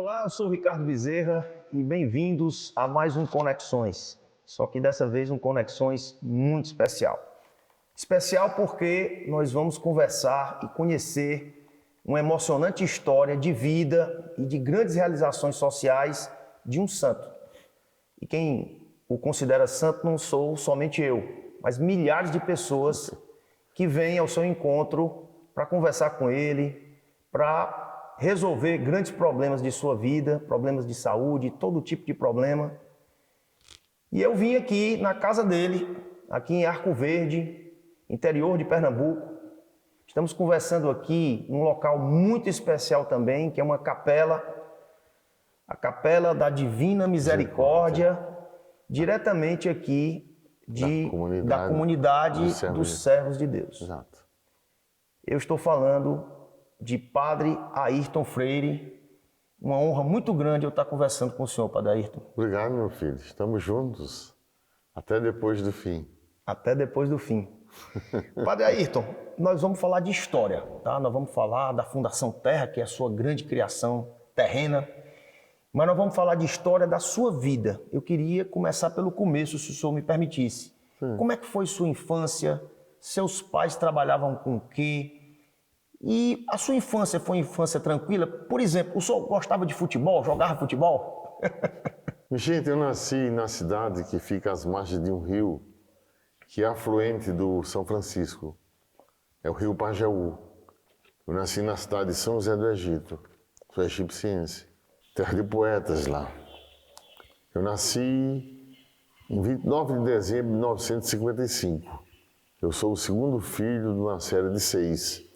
Olá, eu sou o Ricardo Bezerra e bem-vindos a mais um Conexões. Só que dessa vez um Conexões muito especial. Especial porque nós vamos conversar e conhecer uma emocionante história de vida e de grandes realizações sociais de um santo. E quem o considera santo não sou somente eu, mas milhares de pessoas que vêm ao seu encontro para conversar com ele, para resolver grandes problemas de sua vida, problemas de saúde, todo tipo de problema. E eu vim aqui na casa dele, aqui em Arco Verde, interior de Pernambuco. Estamos conversando aqui num local muito especial também, que é uma capela, a Capela da Divina Misericórdia, diretamente aqui da comunidade dos servos de Deus. Exato. Eu estou falando de Padre Ayrton Freire. Uma honra muito grande eu estar conversando com o senhor, Padre Ayrton. Obrigado, meu filho. Estamos juntos até depois do fim. Até depois do fim. Padre Ayrton, nós vamos falar de história, tá? Nós vamos falar da Fundação Terra, que é a sua grande criação terrena, mas nós vamos falar de história da sua vida. Eu queria começar pelo começo, se o senhor me permitisse. Sim. Como é que foi sua infância? Seus pais trabalhavam com o quê? E a sua infância foi uma infância tranquila? Por exemplo, o senhor gostava de futebol, jogava futebol? Gente, eu nasci na cidade que fica às margens de um rio, que é afluente do São Francisco. É o rio Pajeú. Eu nasci na cidade de São José do Egito. Sou egipciense. Terra de poetas lá. Eu nasci em 29 de dezembro de 1955. Eu sou o segundo filho de uma série de 6.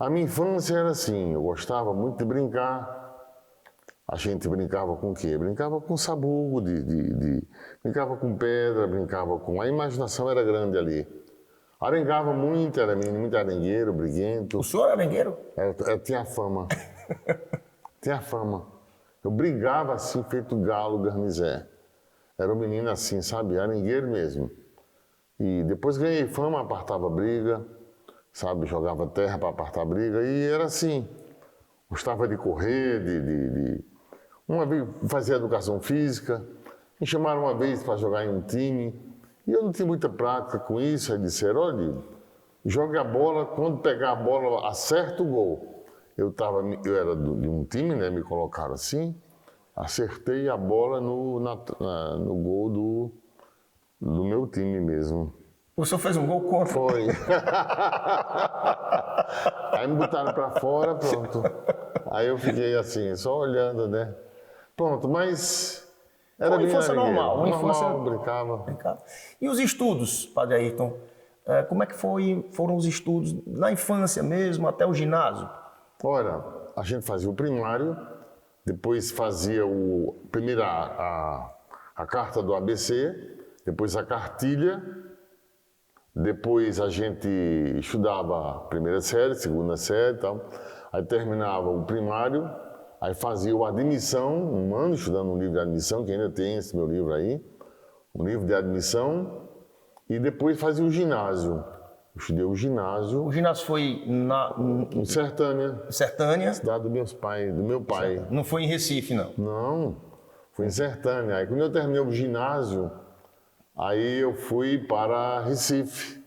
A minha infância era assim, eu gostava muito de brincar. A gente brincava com o quê? Brincava com sabugo, brincava com pedra, brincava com... A imaginação era grande ali. Arengava muito, era menino muito arengueiro, briguento. O senhor era arengueiro? Eu tinha fama. Tinha fama. Eu brigava assim, feito galo garnizé. Era um menino assim, sabe? Arengueiro mesmo. E depois ganhei fama, apartava briga. Sabe, jogava terra para apartar a briga e era assim. Gostava de correr, Uma vez fazia educação física, me chamaram uma vez para jogar em um time e eu não tinha muita prática com isso. Aí disseram, olha, joga a bola, quando pegar a bola, acerta o gol. Eu era de um time, né, me colocaram assim, acertei a bola no gol do meu time mesmo. O senhor fez um gol contra? Foi. Aí me botaram pra fora, pronto. Aí eu fiquei assim, só olhando, né? Pronto, mas era uma infância normal. Uma infância brincava. E os estudos, Padre Ayrton? Como é que foram os estudos na infância mesmo, até o ginásio? Olha, a gente fazia o primário, depois fazia primeiro a carta do ABC, depois a cartilha. Depois a gente estudava a primeira série, segunda série e tal. Aí terminava o primário, aí fazia a admissão, um ano estudando um livro de admissão, que ainda tem esse meu livro aí, um livro de admissão, e depois fazia o ginásio. Eu estudei o ginásio. O ginásio foi em Sertânia. Sertânia? Cidade do meu pai. Sertânia. Não foi em Recife, não? Não, foi em Sertânia. Aí quando eu terminei o ginásio, aí eu fui para Recife,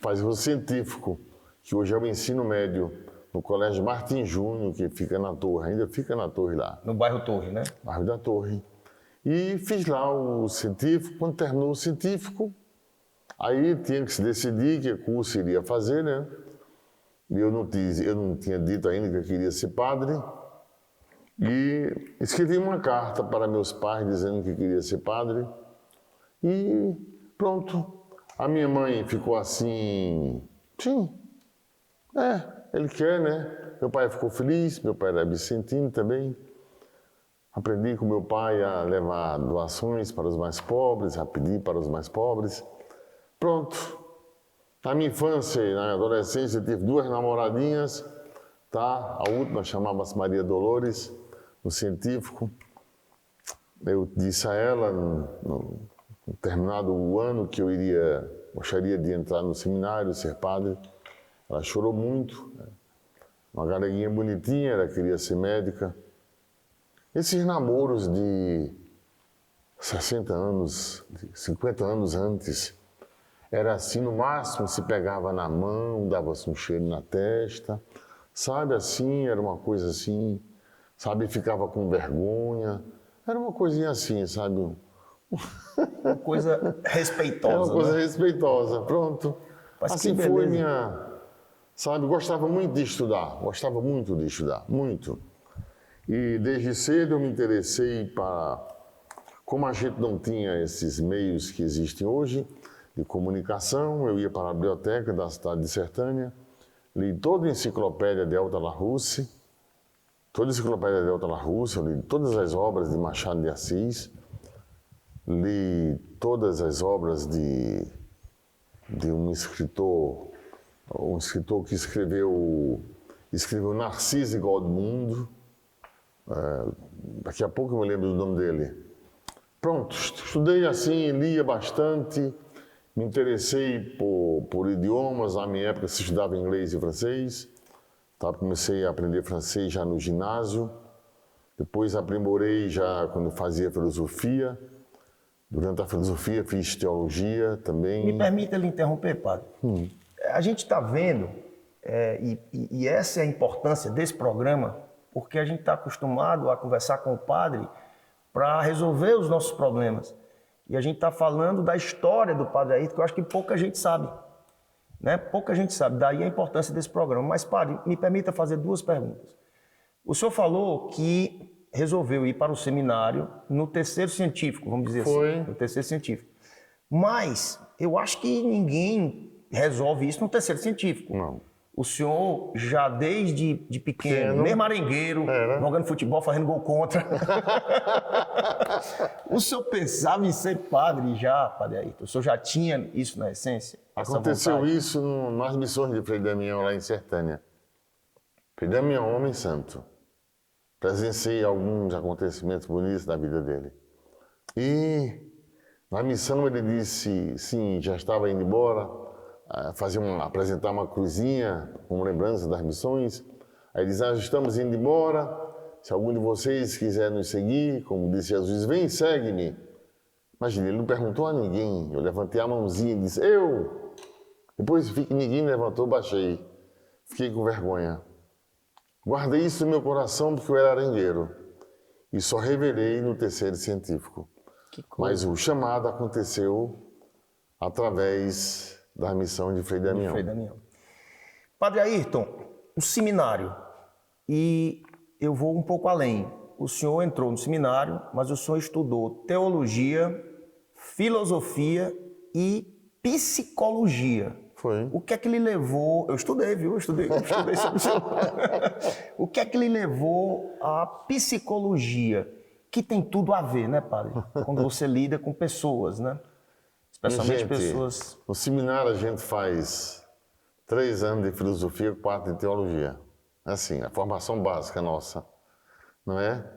fazer o científico, que hoje é o ensino médio, no Colégio Martim Júnior, que fica na Torre, ainda fica na Torre lá. No bairro Torre, né? Bairro da Torre. E fiz lá o científico. Quando terminou o científico, aí tinha que se decidir que curso iria fazer, né? E eu não tinha dito ainda que eu queria ser padre. E escrevi uma carta para meus pais dizendo que queria ser padre. E pronto. A minha mãe ficou assim, sim, ele quer, né? Meu pai ficou feliz, meu pai era vicentino também. Aprendi com meu pai a levar doações para os mais pobres, a pedir para os mais pobres. Pronto. Na minha infância e na adolescência eu tive 2 namoradinhas, tá? A última chamava-se Maria Dolores, no científico. Eu disse a ela, no terminado o ano, que eu gostaria de entrar no seminário, ser padre. Ela chorou muito. Uma galeguinha bonitinha, ela queria ser médica. Esses namoros de 60 anos, 50 anos antes, era assim, no máximo se pegava na mão, dava-se um cheiro na testa, sabe, assim, era uma coisa assim, sabe, ficava com vergonha, era uma coisinha assim, sabe. Uma coisa respeitosa, É uma coisa né? respeitosa, pronto. Mas assim que foi beleza. sabe, gostava muito de estudar, gostava muito de estudar, muito. E desde cedo eu me interessei como a gente não tinha esses meios que existem hoje de comunicação, eu ia para a biblioteca da cidade de Sertânia, li toda a enciclopédia de Alta Larousse, li todas as obras de Machado de Assis, li todas as obras de um escritor que escreveu Narciso e Godmundo. Daqui a pouco eu me lembro do nome dele. Pronto, estudei assim, lia bastante, me interessei por idiomas. Na minha época se estudava inglês e francês, tá? Comecei a aprender francês já no ginásio, depois aprimorei já quando fazia filosofia. Durante a filosofia fiz teologia também. Me permita lhe interromper, padre. A gente está vendo, e essa é a importância desse programa, porque a gente está acostumado a conversar com o padre para resolver os nossos problemas. E a gente está falando da história do Padre Ayrton, que eu acho que pouca gente sabe. Né? Pouca gente sabe, daí a importância desse programa. Mas, padre, me permita fazer duas perguntas. O senhor falou que resolveu ir para o seminário no terceiro científico, vamos dizer Foi. assim. No terceiro científico. Mas eu acho que ninguém resolve isso no terceiro científico. Não. O senhor já desde de pequeno, mesmo arengueiro, jogando futebol, fazendo gol contra. O senhor pensava em ser padre já, Padre Ayrton? O senhor já tinha isso na essência? Aconteceu isso nas missões de Frei Damião lá em Sertânia. Frei Damião, homem santo. Presenciei alguns acontecimentos bonitos da vida dele. E na missão ele disse, sim, já estava indo embora, apresentar uma cruzinha como lembrança das missões. Aí diz, estamos indo embora, se algum de vocês quiser nos seguir, como disse Jesus, vem, segue-me. Imagina, ele não perguntou a ninguém, eu levantei a mãozinha e disse, eu. Depois vi que ninguém levantou, baixei, fiquei com vergonha. Guardei isso no meu coração porque eu era arengueiro e só revelei no terceiro científico. Mas o chamado aconteceu através da missão de Frei Damião. Padre Ayrton, o seminário, e eu vou um pouco além. O senhor entrou no seminário, mas o senhor estudou teologia, filosofia e psicologia. Foi. O que é que lhe levou... Eu estudei, viu? Eu estudei sobre o senhor. O que é que lhe levou à psicologia? Que tem tudo a ver, né, padre? Quando você lida com pessoas, né? Especialmente pessoas... No seminário a gente faz 3 anos de filosofia, 4 de teologia. Assim, a formação básica nossa, não é?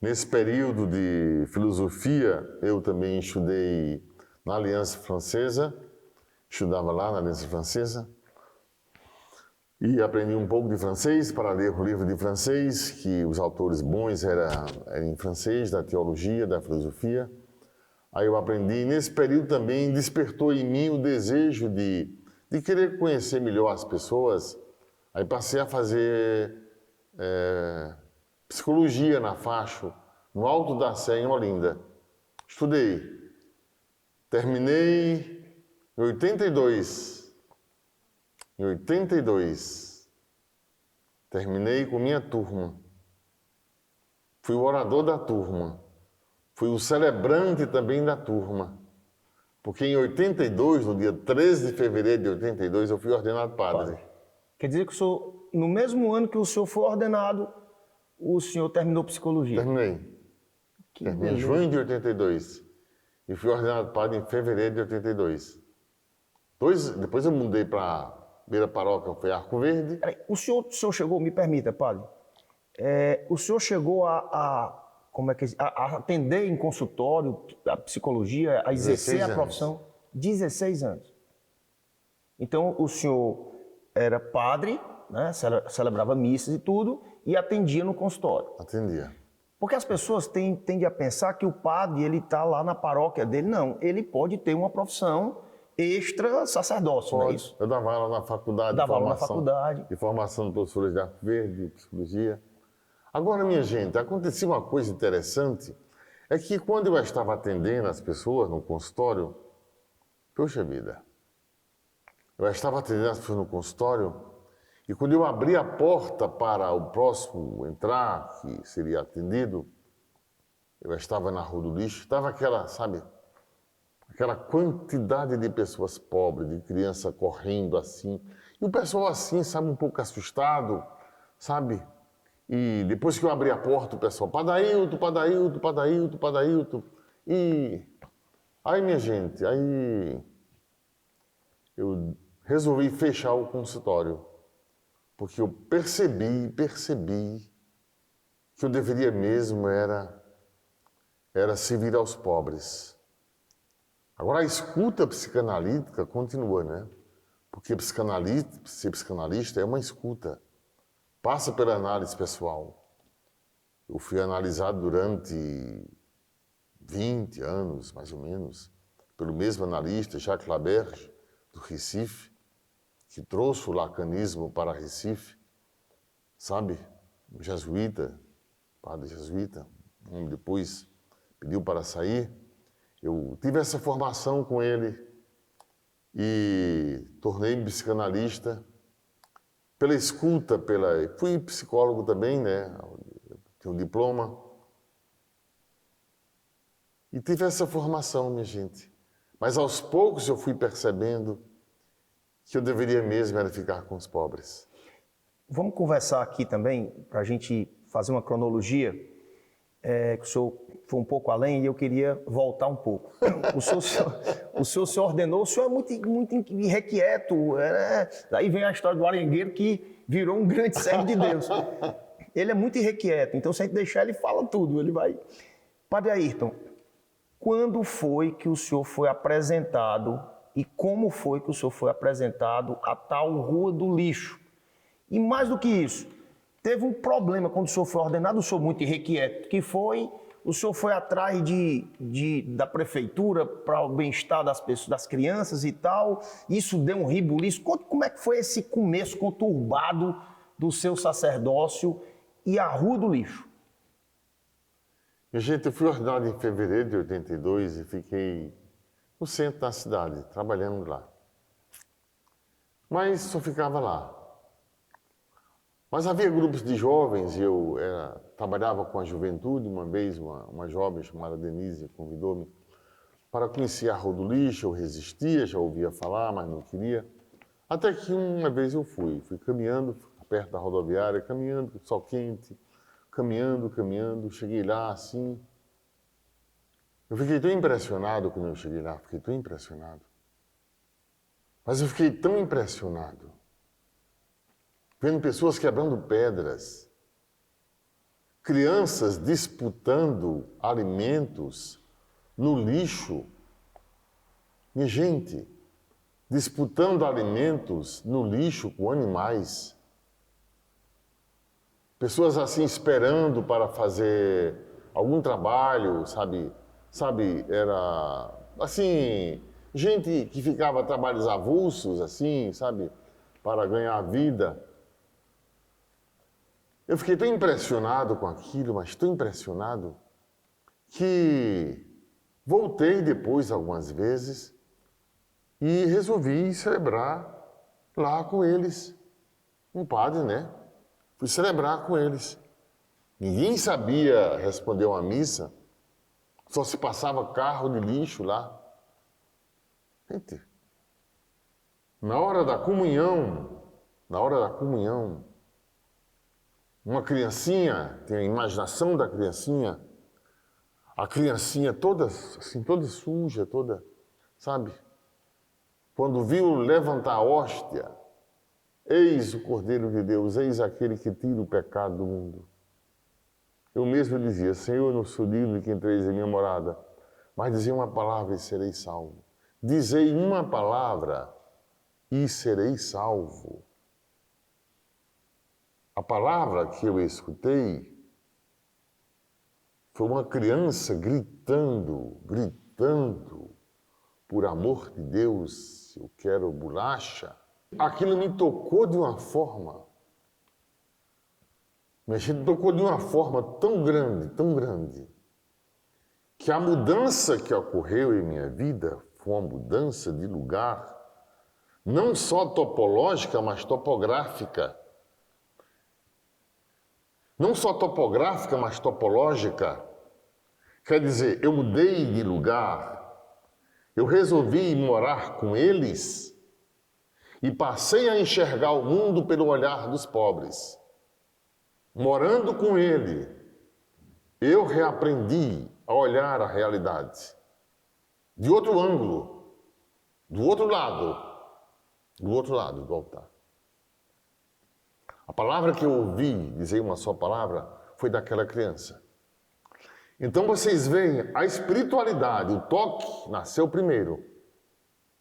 Nesse período de filosofia, eu também estudei na Aliança Francesa, estudava lá na Aliança Francesa, e aprendi um pouco de francês para ler o livro de francês, que os autores bons eram em francês, da teologia, da filosofia. Aí eu aprendi, nesse período também despertou em mim o desejo de querer conhecer melhor as pessoas. Aí passei a fazer psicologia na Facho, no Alto da Sé, em Olinda. Estudei. Terminei em 82. Em 82. Terminei com minha turma. Fui o orador da turma. Fui o celebrante também da turma. Porque em 82, no dia 13 de fevereiro de 82, eu fui ordenado padre. Quer dizer que o senhor, no mesmo ano que o senhor foi ordenado, o senhor terminou psicologia? Terminei. Terminei em junho de 82. E fui ordenado padre em fevereiro de 82. Depois eu mudei para Beira Paróquia, foi Arco Verde. Peraí, o senhor chegou, me permita, padre, o senhor chegou a atender em consultório a psicologia, a exercer a profissão? 16 anos. Então, o senhor era padre, né? Celebrava missas e tudo, e atendia no consultório. Atendia. Porque as pessoas tendem a pensar que o padre, ele está lá na paróquia dele. Não, ele pode ter uma profissão extra sacerdócio, não é isso? Eu dava aula na faculdade. Dava aula na faculdade. De formação de professores de Arco Verde, de psicologia. Agora, minha gente, acontecia uma coisa interessante, é que quando eu estava atendendo as pessoas no consultório, poxa vida, eu estava atendendo as pessoas no consultório, e quando eu abri a porta para o próximo entrar, que seria atendido, eu estava na Rua do Lixo, estava aquela, sabe, aquela quantidade de pessoas pobres, de criança correndo assim, e o pessoal assim, sabe, um pouco assustado, sabe? E depois que eu abri a porta, o pessoal, Padailton, Padailton, Padailton, Padailton. E aí, minha gente, aí eu resolvi fechar o consultório, porque eu percebi que eu deveria mesmo era servir aos pobres. Agora, a escuta psicanalítica continua, né? Porque ser psicanalista é uma escuta. Passa pela análise pessoal. Eu fui analisado durante 20 anos, mais ou menos, pelo mesmo analista, Jacques Laberge, do Recife, que trouxe o lacanismo para Recife, sabe? Um jesuíta, padre jesuíta, depois pediu para sair. Eu tive essa formação com ele e tornei-me psicanalista pela escuta, fui psicólogo também, né? Tenho um diploma. E tive essa formação, minha gente. Mas aos poucos eu fui percebendo que eu deveria mesmo era ficar com os pobres. Vamos conversar aqui também, para a gente fazer uma cronologia, que o senhor foi um pouco além e eu queria voltar um pouco. O senhor se ordenou, o senhor é muito irrequieto, Daí vem a história do arengueiro que virou um grande servo de Deus. Ele é muito irrequieto, então se a gente deixar ele fala tudo, ele vai... Padre Ayrton, quando foi que o senhor foi apresentado e como foi que o senhor foi apresentado a tal Rua do Lixo? E mais do que isso, teve um problema quando o senhor foi ordenado, o senhor muito irrequieto, que foi, o senhor foi atrás da prefeitura para o bem-estar das pessoas, das crianças e tal, isso deu um ribuliço. Conte como é que foi esse começo conturbado do seu sacerdócio e a Rua do Lixo. Minha gente, eu fui ordenado em fevereiro de 82 e fiquei no centro da cidade, trabalhando lá. Mas só ficava lá. Mas havia grupos de jovens, e eu trabalhava com a juventude. Uma vez, uma jovem chamada Denise convidou-me para conhecer a Rua do Lixo. Eu resistia, já ouvia falar, mas não queria. Até que uma vez eu fui caminhando perto da rodoviária, caminhando, sol quente, caminhando, cheguei lá assim. Eu fiquei tão impressionado quando eu cheguei lá, fiquei tão impressionado. Mas eu fiquei tão impressionado vendo pessoas quebrando pedras, crianças disputando alimentos no lixo. Minha gente, disputando alimentos no lixo com animais. Pessoas assim esperando para fazer algum trabalho, sabe, era assim, gente que ficava trabalhos avulsos, assim, sabe, para ganhar vida. Eu fiquei tão impressionado com aquilo, mas tão impressionado, que voltei depois algumas vezes e resolvi celebrar lá com eles. Um padre, né? Fui celebrar com eles. Ninguém sabia responder uma missa, só se passava carro de lixo lá. Gente, na hora da comunhão, uma criancinha, tem a imaginação da criancinha, a criancinha toda, assim, toda suja, toda, sabe? Quando viu levantar a hóstia, eis o Cordeiro de Deus, eis aquele que tira o pecado do mundo. Eu mesmo dizia, Senhor, não sou digno de que entreis em minha morada, mas dizia uma palavra e serei salvo. Dizei uma palavra e serei salvo. A palavra que eu escutei foi uma criança gritando, por amor de Deus, eu quero bolacha. Aquilo me tocou de uma forma, me tocou de uma forma tão grande, que a mudança que ocorreu em minha vida foi uma mudança de lugar, não só topológica, mas topográfica. Não só topográfica, mas topológica. Quer dizer, eu mudei de lugar, eu resolvi morar com eles e passei a enxergar o mundo pelo olhar dos pobres. Morando com ele, eu reaprendi a olhar a realidade de outro ângulo, do outro lado do altar. A palavra que eu ouvi dizer uma só palavra foi daquela criança. Então vocês veem, a espiritualidade, o toque nasceu primeiro.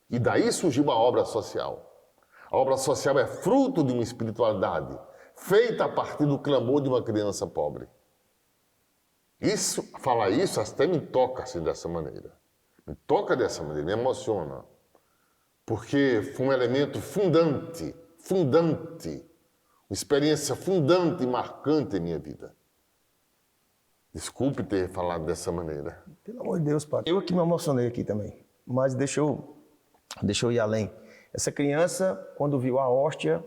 E daí surgiu a obra social. A obra social é fruto de uma espiritualidade feita a partir do clamor de uma criança pobre. Falar isso até me toca assim dessa maneira. Me toca dessa maneira, me emociona. Porque foi um elemento fundante, uma experiência fundante e marcante em minha vida. Desculpe ter falado dessa maneira. Pelo amor de Deus, padre. Eu que me emocionei aqui também. Mas deixa eu ir além. Essa criança, quando viu a hóstia,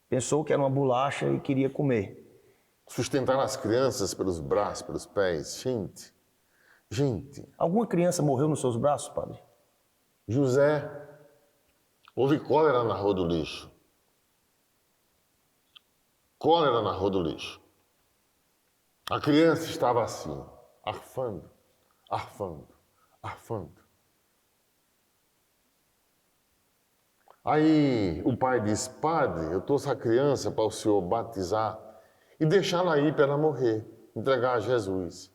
pensou que era uma bolacha e queria comer. Sustentar as crianças pelos braços, pelos pés. Gente. Alguma criança morreu nos seus braços, padre? José, houve cólera na rua do lixo. Cólera na rua do lixo. A criança estava assim, arfando. Aí o pai disse, padre, eu trouxe a criança para o senhor batizar e deixá-la aí para ela morrer, entregar a Jesus.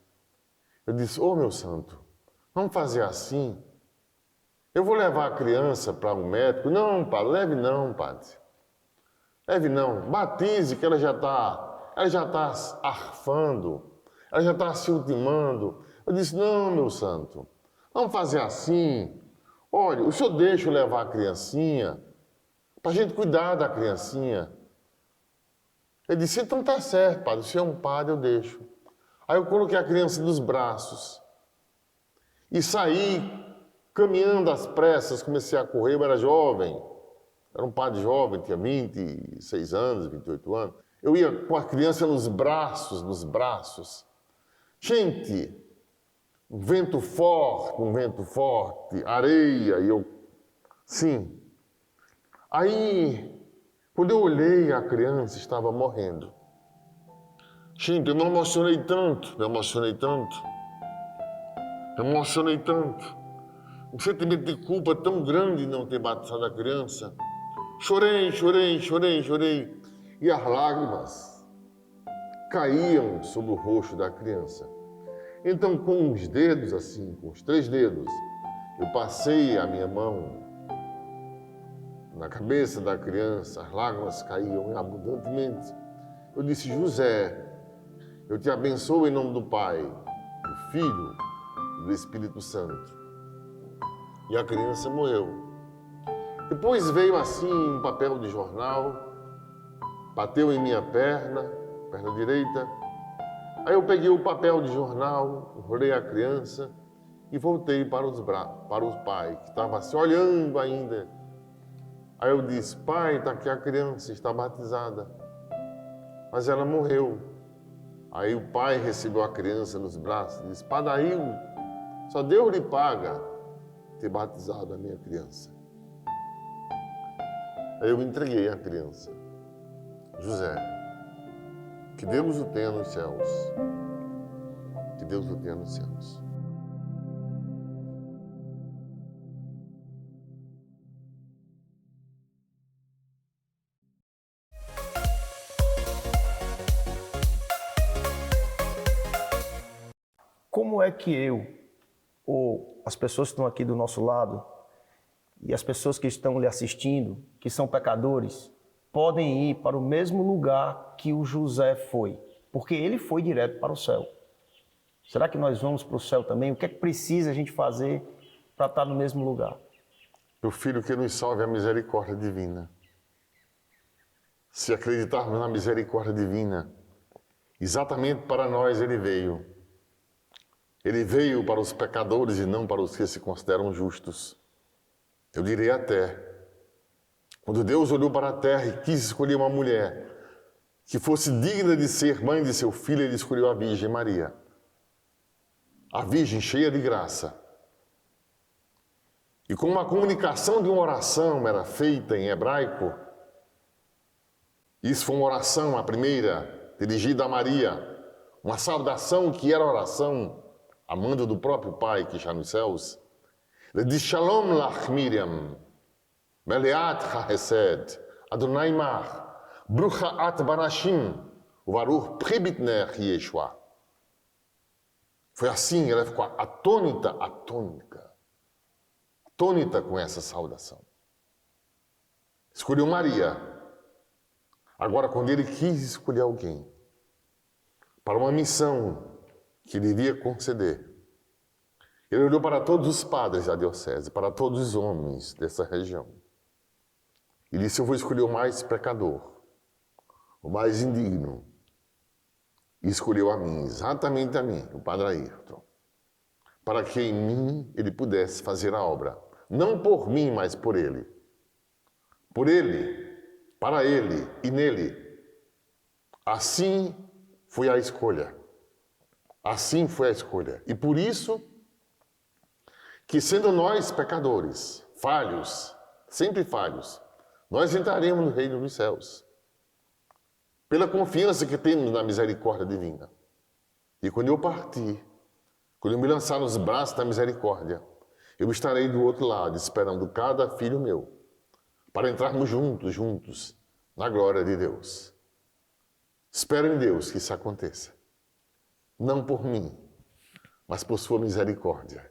Eu disse, ô meu santo, vamos fazer assim? Eu vou levar a criança para um médico. Não, padre, leve não, padre. Leve não, batize que ela já está arfando, ela já está se ultimando. Eu disse, não, meu santo, vamos fazer assim. Olha, o senhor deixa eu levar a criancinha, para a gente cuidar da criancinha. Ele disse, então tá certo, padre, o senhor é um padre, eu deixo. Aí eu coloquei a criança nos braços e saí caminhando às pressas, comecei a correr, eu era jovem. Era um padre jovem, tinha 26 anos, 28 anos. Eu ia com a criança nos braços. Gente, um vento forte, areia, e eu... Sim. Aí, quando eu olhei, a criança estava morrendo. Gente, eu me emocionei tanto. Um sentimento de culpa tão grande de não ter batizado a criança. Chorei. E as lágrimas caíam sobre o rosto da criança. Então, com os dedos assim, com os 3 dedos, eu passei a minha mão na cabeça da criança, as lágrimas caíam abundantemente. Eu disse, José, eu te abençoo em nome do Pai, do Filho e do Espírito Santo. E a criança morreu. Depois veio assim um papel de jornal, bateu em minha perna direita. Aí eu peguei o papel de jornal, enrolei a criança e voltei para o pai, que estava assim, olhando ainda. Aí eu disse, pai, está aqui a criança, está batizada. Mas ela morreu. Aí o pai recebeu a criança nos braços e disse, padail, só Deus lhe paga ter batizado a minha criança. Aí eu entreguei a criança. José, que Deus o tenha nos céus. Que Deus o tenha nos céus. Como é que eu, ou as pessoas que estão aqui do nosso lado, e as pessoas que estão lhe assistindo, que são pecadores, podem ir para o mesmo lugar que o José foi? Porque ele foi direto para o céu. Será que nós vamos para o céu também? O que é que precisa a gente fazer para estar no mesmo lugar? Meu filho, que nos salve a misericórdia divina. Se acreditarmos na misericórdia divina, exatamente para nós ele veio. Ele veio para os pecadores e não para os que se consideram justos. Eu direi até, quando Deus olhou para a terra e quis escolher uma mulher que fosse digna de ser mãe de seu filho, ele escolheu a Virgem Maria. A Virgem cheia de graça. E como a comunicação de uma oração era feita em hebraico, isso foi uma oração, a primeira, dirigida a Maria, uma saudação que era oração, a mando do próprio Pai que está nos céus. Ele diz, Shalom lach Miriam, Meleat ha'hesed, Adonai mar, Brucha at barashim, Uvaruch pribitner Yeshua. Foi assim, ela ficou atônita com essa saudação. Escolheu Maria. Agora, quando ele quis escolher alguém para uma missão que ele iria conceder, ele olhou para todos os padres da diocese, para todos os homens dessa região. E disse, eu vou escolher o mais pecador, o mais indigno. E escolheu a mim, exatamente a mim, o Padre Ayrton, para que em mim ele pudesse fazer a obra. Não por mim, mas por ele. Por ele, para ele e nele. Assim foi a escolha. Assim foi a escolha. E por isso que, sendo nós pecadores, falhos, sempre falhos, nós entraremos no reino dos céus. Pela confiança que temos na misericórdia divina. E quando eu partir, quando eu me lançar nos braços da misericórdia, eu estarei do outro lado, esperando cada filho meu, para entrarmos juntos, na glória de Deus. Espero em Deus que isso aconteça. Não por mim, mas por sua misericórdia,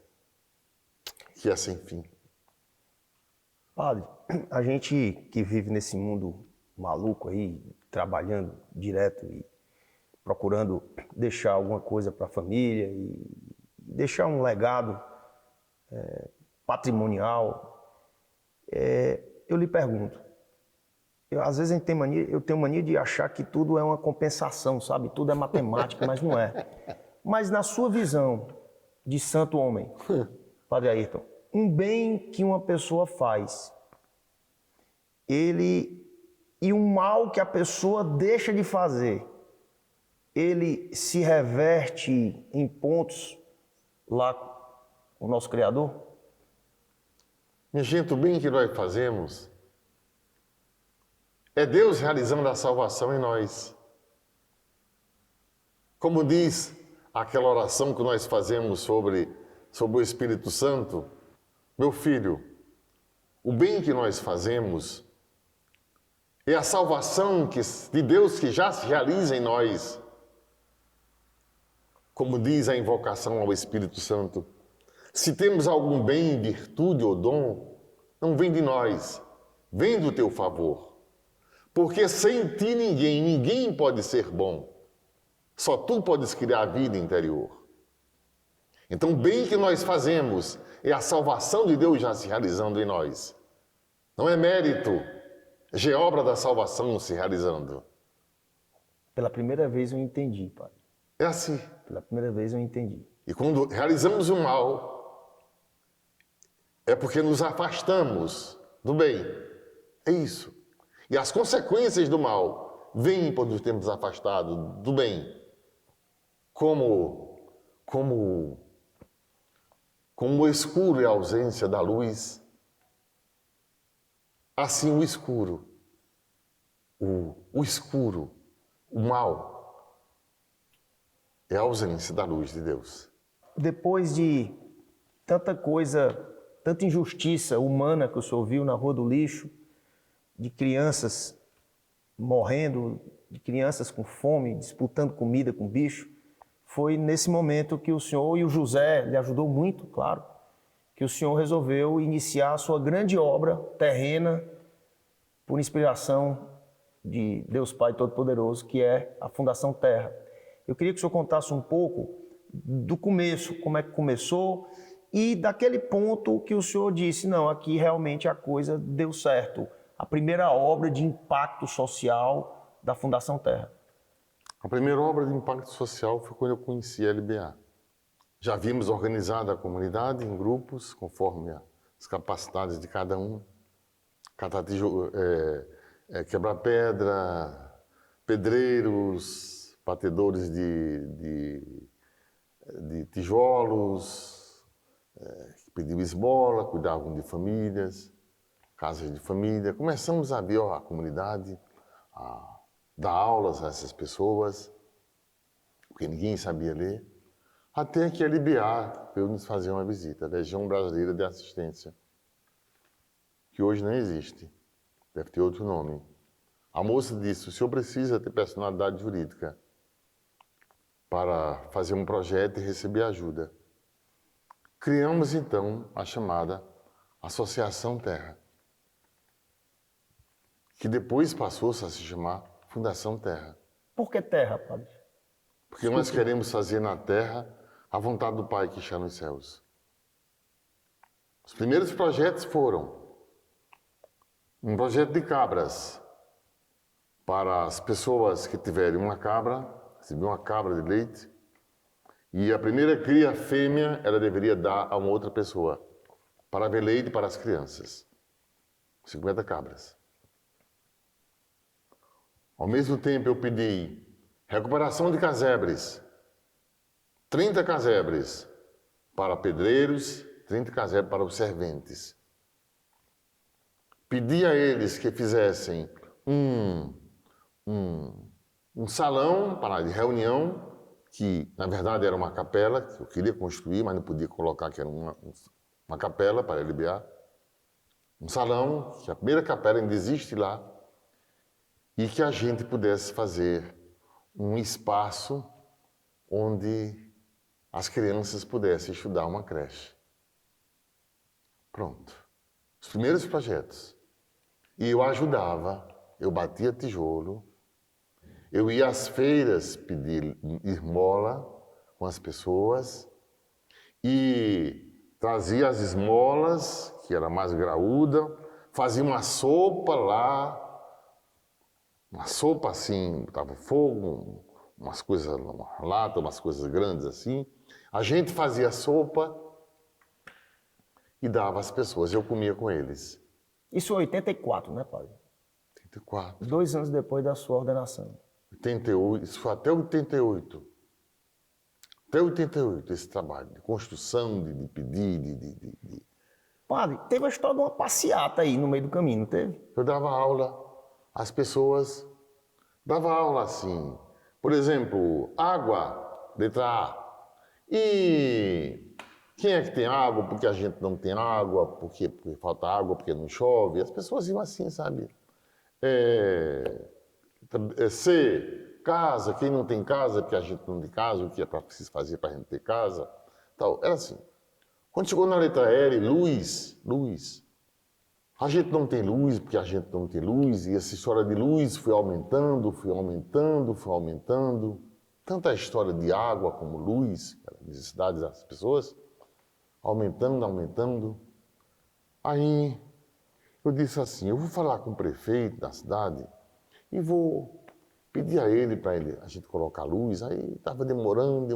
que é sem fim. Padre, a gente que vive nesse mundo maluco aí, trabalhando direto e procurando deixar alguma coisa para a família e deixar um legado patrimonial, eu lhe pergunto, às vezes eu tenho mania de achar que tudo é uma compensação, sabe? Tudo é matemática, mas não é. Mas na sua visão de santo homem, Padre Ayrton, um bem que uma pessoa faz, e um mal que a pessoa deixa de fazer, ele se reverte em pontos lá com o nosso Criador? Minha gente, o bem que nós fazemos é Deus realizando a salvação em nós. Como diz aquela oração que nós fazemos sobre o Espírito Santo, meu filho, o bem que nós fazemos é a salvação de Deus que já se realiza em nós. Como diz a invocação ao Espírito Santo, se temos algum bem, virtude ou dom, não vem de nós, vem do teu favor. Porque sem ti ninguém pode ser bom. Só tu podes criar a vida interior. Então, o bem que nós fazemos é a salvação de Deus já se realizando em nós. Não é mérito, é obra da salvação se realizando. Pela primeira vez eu entendi, Padre. É assim. Pela primeira vez eu entendi. E quando realizamos o mal, é porque nos afastamos do bem. É isso. E as consequências do mal vêm por nos termos afastado do bem. Como o escuro é a ausência da luz, assim o escuro, o mal, é a ausência da luz de Deus. Depois de tanta coisa, tanta injustiça humana que o senhor viu na Rua do Lixo, de crianças morrendo, de crianças com fome, disputando comida com bicho, foi nesse momento que o senhor, e o José lhe ajudou muito, claro, que o senhor resolveu iniciar a sua grande obra terrena por inspiração de Deus Pai Todo-Poderoso, que é a Fundação Terra. Eu queria que o senhor contasse um pouco do começo, como é que começou, e daquele ponto que o senhor disse, não, aqui realmente a coisa deu certo. A primeira obra de impacto social da Fundação Terra. A primeira obra de impacto social foi quando eu conheci a LBA. Já havíamos organizado a comunidade em grupos, conforme as capacidades de cada um. Catar tijolo, quebrar pedra, pedreiros, batedores de tijolos, que pediam esmola, cuidavam de famílias, casas de família. Começamos a ver a comunidade, a dar aulas a essas pessoas, porque ninguém sabia ler, até que a LBA veio nos fazer uma visita, a Legião Brasileira de Assistência, que hoje não existe, deve ter outro nome. A moça disse, o senhor precisa ter personalidade jurídica para fazer um projeto e receber ajuda. Criamos, então, a chamada Associação Terra, que depois passou-se a se chamar Fundação Terra. Por que Terra, padre? Porque nós queremos fazer na Terra a vontade do Pai que está nos céus. Os primeiros projetos foram um projeto de cabras, para as pessoas que tiverem uma cabra, receber uma cabra de leite, e a primeira cria fêmea ela deveria dar a uma outra pessoa, para haver leite para as crianças. 50 cabras. Ao mesmo tempo eu pedi recuperação de casebres, 30 casebres para pedreiros, 30 casebres para os serventes. Pedi a eles que fizessem um salão para de reunião, que na verdade era uma capela, que eu queria construir, mas não podia colocar que era uma capela para a LBA. Um salão, que a primeira capela ainda existe lá, e que a gente pudesse fazer um espaço onde as crianças pudessem estudar uma creche. Pronto. Os primeiros projetos. E eu ajudava, eu batia tijolo, eu ia às feiras pedir esmola com as pessoas e trazia as esmolas, que era mais graúda, fazia uma sopa lá, uma sopa assim, botava fogo, umas coisas, uma lata, umas coisas grandes assim. A gente fazia sopa e dava às pessoas, eu comia com eles. Isso em 84, né, padre? 84. 2 anos depois da sua ordenação. 88, isso foi até 88. Até 88 esse trabalho de construção, de pedir, Padre, teve a história de uma passeata aí no meio do caminho, não teve? Eu dava aula, as pessoas dava aula assim. Por exemplo, água, letra A. E quem é que tem água? Porque a gente não tem água, porque falta água, porque não chove. As pessoas iam assim, sabe? C, casa, quem não tem casa, porque a gente não tem casa, o que é preciso fazer para a gente ter casa, tal. Era assim. Quando chegou na letra L, luz. A gente não tem luz, porque a gente não tem luz, e essa história de luz foi aumentando. Tanto a história de água como luz, a necessidade das pessoas, aumentando. Aí eu disse assim, eu vou falar com o prefeito da cidade e vou pedir a ele para a gente colocar luz. Aí estava demorando.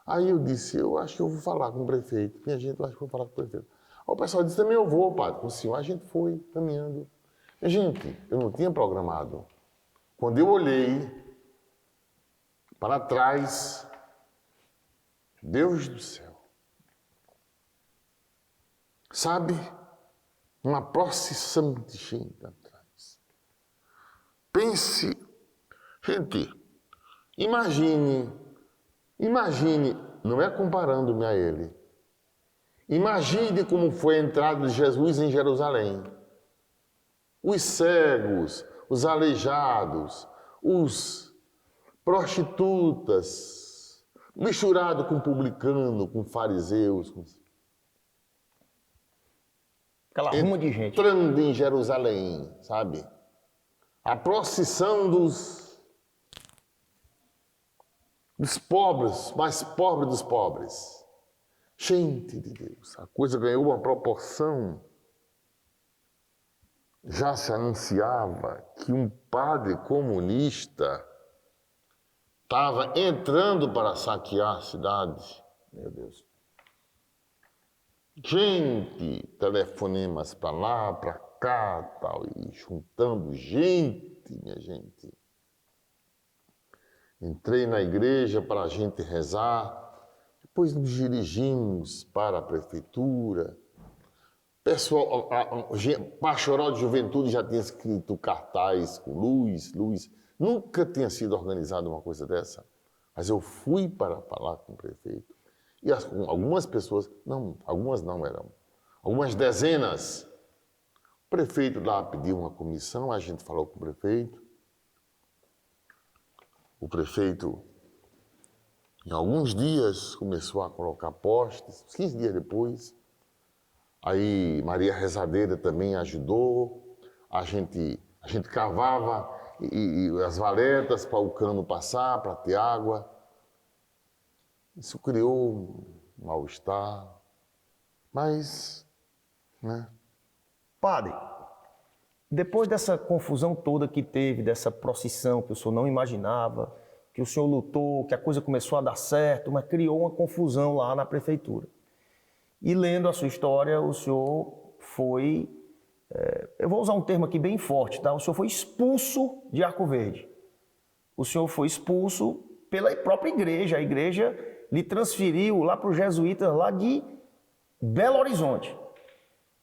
Aí eu disse, eu acho que eu vou falar com o prefeito. Minha gente, eu acho que eu vou falar com o prefeito. Aí o pessoal disse, também eu vou, padre, com o senhor. A gente foi caminhando. Gente, eu não tinha programado. Quando eu olhei para trás, Deus do céu, sabe, uma procissão de gente atrás. Pense, gente, imagine, não é comparando-me a ele, imagine como foi a entrada de Jesus em Jerusalém. Os cegos, os aleijados, os prostitutas, misturado com publicano, com fariseus. Aquela ruma de gente. Entrando em Jerusalém, sabe? A procissão dos pobres, mais pobres dos pobres. Gente de Deus, a coisa ganhou uma proporção. Já se anunciava que um padre comunista estava entrando para saquear a cidade. Meu Deus. Gente, telefonemas para lá, para cá, tal, e juntando gente, minha gente. Entrei na igreja para a gente rezar, depois nos dirigimos para a prefeitura. Pessoal, Pastoral de Juventude já tinha escrito cartaz com luz. Nunca tinha sido organizada uma coisa dessa. Mas eu fui para falar com o prefeito. E algumas pessoas, não, algumas não eram, algumas dezenas. O prefeito lá pediu uma comissão, a gente falou com o prefeito. O prefeito, em alguns dias, começou a colocar postes, 15 dias depois. Aí Maria Rezadeira também ajudou, a gente cavava e as valetas para o cano passar, para ter água. Isso criou um mal-estar, mas, né? Padre, depois dessa confusão toda que teve, dessa procissão que o senhor não imaginava, que o senhor lutou, que a coisa começou a dar certo, mas criou uma confusão lá na prefeitura. E lendo a sua história, o senhor foi, eu vou usar um termo aqui bem forte, tá? O senhor foi expulso de Arco Verde. O senhor foi expulso pela própria igreja. A igreja lhe transferiu lá para os jesuítas lá de Belo Horizonte.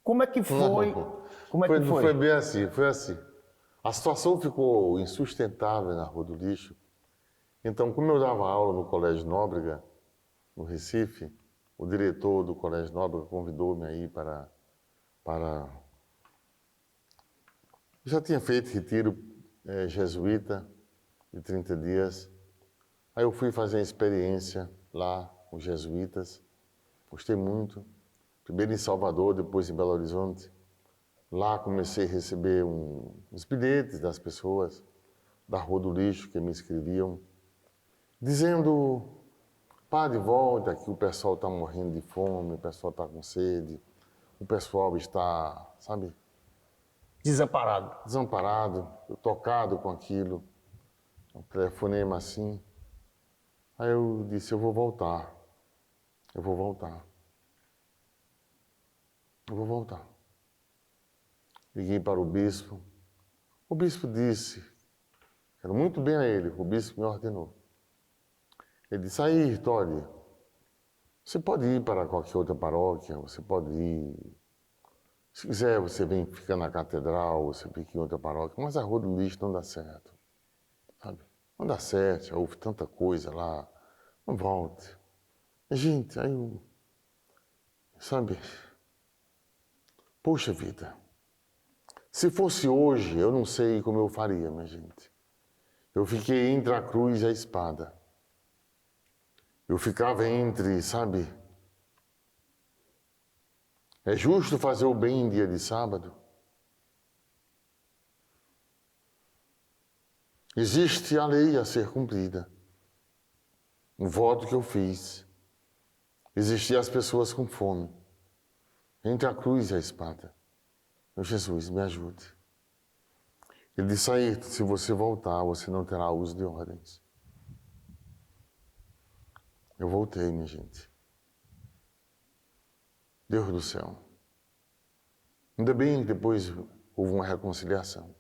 Como é que foi? Como é que foi? Foi bem assim, foi assim. A situação ficou insustentável na Rua do Lixo. Então, como eu dava aula no Colégio Nóbrega, no Recife, o diretor do Colégio Nóbrega convidou-me aí para... Eu já tinha feito retiro jesuíta de 30 dias. Aí eu fui fazer a experiência lá com os jesuítas. Gostei muito. Primeiro em Salvador, depois em Belo Horizonte. Lá comecei a receber uns bilhetes das pessoas da Rua do Lixo que me escreviam, dizendo: padre, volta, que o pessoal está morrendo de fome, o pessoal está com sede, o pessoal está, sabe? Desamparado. Desamparado, tocado com aquilo. Um telefonema assim. Aí eu disse: eu vou voltar. Eu vou voltar. Eu vou voltar. Liguei para o bispo. O bispo disse, quero muito bem a ele, o bispo me ordenou. Ele disse: aí, Tória, você pode ir para qualquer outra paróquia, você pode ir. Se quiser, você vem ficar na catedral, você fica em outra paróquia, mas a Rua do Lixo não dá certo. Sabe? Não dá certo, já houve tanta coisa lá. Não volte. Gente, aí eu... Sabe? Poxa vida. Se fosse hoje, eu não sei como eu faria, minha gente. Eu fiquei entre a cruz e a espada. Eu ficava entre, sabe? É justo fazer o bem em dia de sábado? Existe a lei a ser cumprida. Um voto que eu fiz. Existiam as pessoas com fome. Entre a cruz e a espada. Meu Jesus, me ajude. Ele disse: aí, se você voltar, você não terá uso de ordens. Eu voltei, minha gente. Deus do céu. Ainda bem que depois houve uma reconciliação.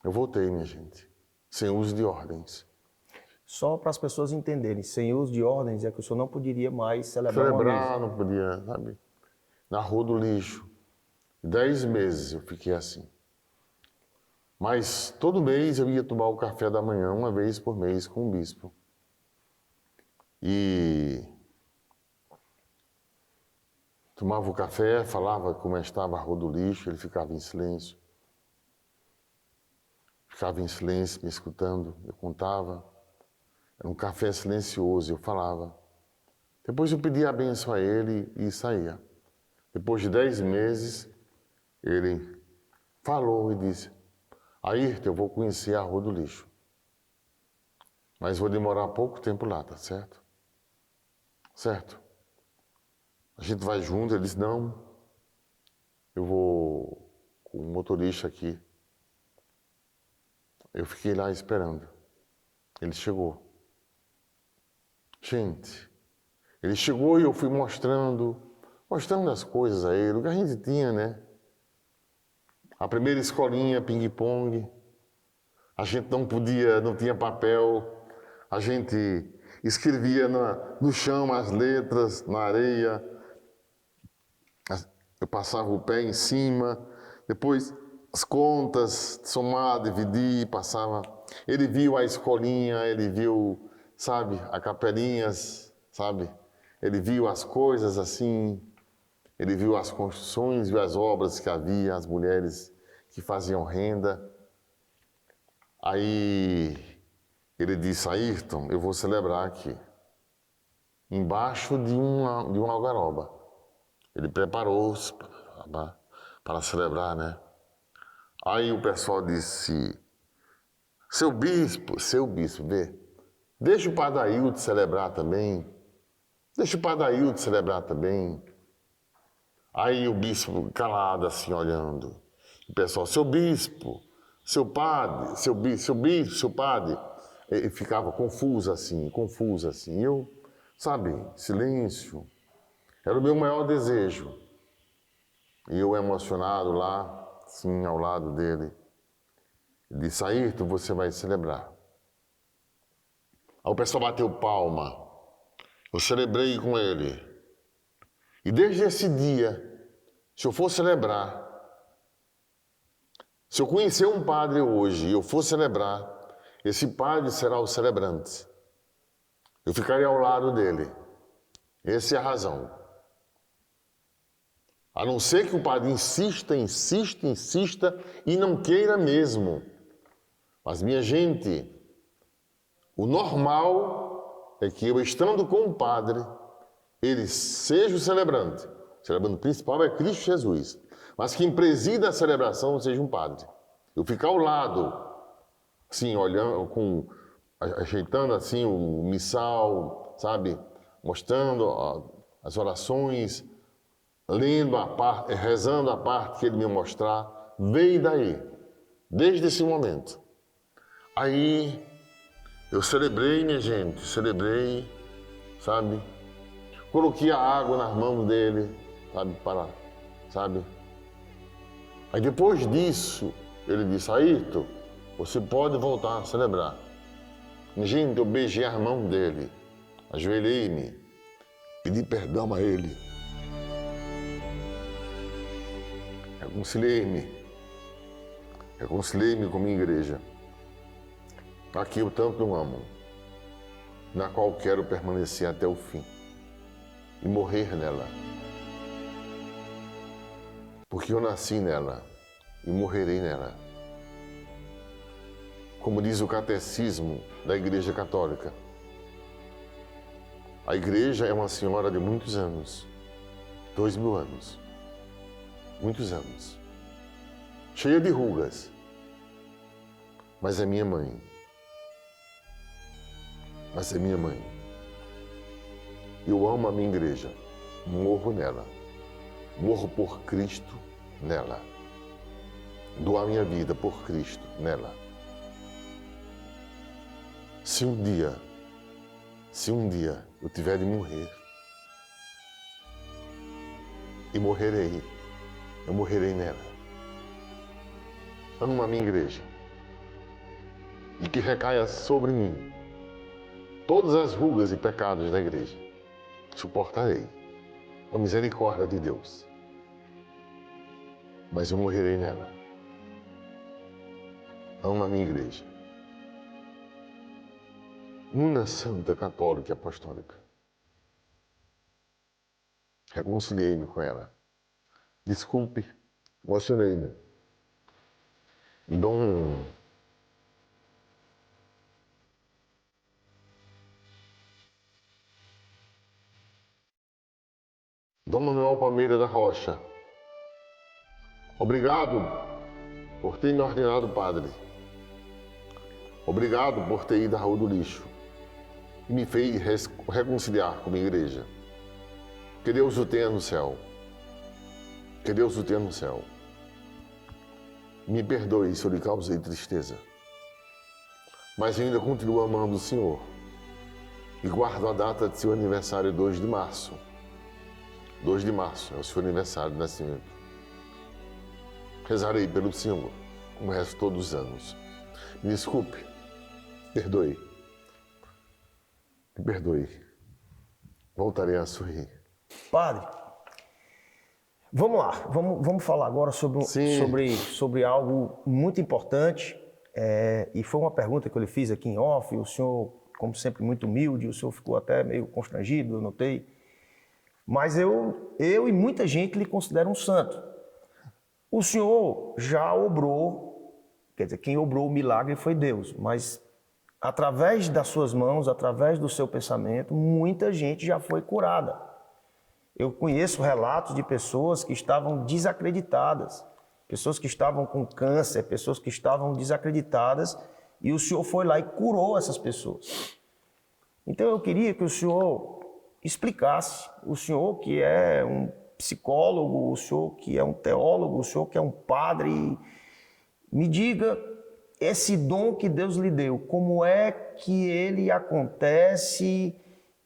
Eu voltei, minha gente, sem uso de ordens. Só para as pessoas entenderem, sem uso de ordens é que o senhor não poderia mais celebrar uma missa. Não podia, sabe? Na Rua do Lixo. 10 meses eu fiquei assim. Mas todo mês eu ia tomar o café da manhã, uma vez por mês, com o bispo. E tomava o café, falava como estava a Rua do Lixo, ele ficava em silêncio. Ficava em silêncio, me escutando, eu contava. Era um café silencioso, eu falava. Depois eu pedia a bênção a ele e saía. Depois de 10 meses, Ele falou e disse: Ayrton, eu vou conhecer a Rua do Lixo, mas vou demorar pouco tempo lá, tá certo? Certo. A gente vai junto. Ele disse: não, eu vou com o motorista aqui. Eu fiquei lá esperando. Ele chegou. Gente, ele chegou e eu fui mostrando as coisas a ele, o que a gente tinha, né? A primeira escolinha, ping-pong. A gente não tinha papel. A gente escrevia no chão as letras, na areia. Eu passava o pé em cima. Depois as contas, somar, dividir, passava. Ele viu a escolinha, ele viu, sabe, a capelinhas, sabe? Ele viu as coisas assim. Ele viu as construções, viu as obras que havia, as mulheres que faziam renda. Aí ele disse: Ayrton, eu vou celebrar aqui, embaixo de uma algaroba. Ele preparou-se para celebrar, né? Aí o pessoal disse: seu bispo, vê, deixa o padre Ailton celebrar também. Deixa o padre Ailton celebrar também. Aí o bispo calado assim, olhando. O pessoal: seu bispo, seu padre, seu bispo, seu padre. Ele ficava confuso assim. E eu, sabe, silêncio. Era o meu maior desejo. E eu emocionado lá, assim, ao lado dele. Ele disse: Ayrton, você vai celebrar. Aí o pessoal bateu palma. Eu celebrei com ele. E desde esse dia, se eu for celebrar, se eu conhecer um padre hoje e eu for celebrar, esse padre será o celebrante. Eu ficarei ao lado dele. Essa é a razão. A não ser que o padre insista e não queira mesmo. Mas, minha gente, o normal é que eu, estando com o padre, ele seja o celebrante. O celebrante principal é Cristo Jesus. Mas quem presida a celebração seja um padre. Eu ficar ao lado, assim, olhando, ajeitando assim o missal, sabe? Mostrando as orações, lendo a parte, rezando a parte que ele me mostrar. Veio daí, desde esse momento. Aí eu celebrei, minha gente, sabe? Coloquei a água nas mãos dele, sabe? Aí depois disso, ele disse: Ayrton, você pode voltar a celebrar. Minha gente, eu beijei as mãos dele, ajoelhei-me, pedi perdão a ele, reconciliei-me com a minha igreja, a que eu tanto amo, na qual quero permanecer até o fim e morrer nela. Porque eu nasci nela e morrerei nela. Como diz o catecismo da Igreja Católica, a igreja é uma senhora de muitos anos, 2000 anos, muitos anos, cheia de rugas, mas é minha mãe. Eu amo a minha igreja, morro nela, morro por Cristo nela, dou a minha vida por Cristo nela. Se um dia eu tiver de morrer, e eu morrerei nela. Amo a minha igreja, e que recaia sobre mim todas as rugas e pecados da igreja. Suportarei a misericórdia de Deus, mas eu morrerei nela. Amo a minha igreja, una, santa, católica e apostólica. Reconciliei-me com ela. Desculpe, emocionei-me. Dom Manuel Palmeira da Rocha, Obrigado por ter me ordenado padre. Obrigado por ter ido à rua do lixo e me fez reconciliar com a minha igreja. Que Deus o tenha no céu. Que Deus o tenha no céu. Me perdoe se eu lhe causei tristeza, mas ainda continuo amando o Senhor e guardo a data de seu aniversário, 2 de março. 2 de março é o seu aniversário de nascimento. Rezarei pelo Senhor, como resto todos os anos. Me desculpe, perdoe, me perdoe. Voltarei a sorrir. Padre, vamos lá, vamos falar agora sobre algo muito importante. E foi uma pergunta que eu lhe fiz aqui em off, o senhor, como sempre, muito humilde, o senhor ficou até meio constrangido, eu notei. Mas eu e muita gente lhe considera um santo. O senhor já obrou, quer dizer, quem obrou o milagre foi Deus, mas através das suas mãos, através do seu pensamento, muita gente já foi curada. Eu conheço relatos de pessoas que estavam desacreditadas, pessoas que estavam com câncer, pessoas que estavam desacreditadas, e o senhor foi lá e curou essas pessoas. Então eu queria que o senhor explicasse, o senhor que é um psicólogo, o senhor que é um teólogo, o senhor que é um padre, me diga esse dom que Deus lhe deu, como é que ele acontece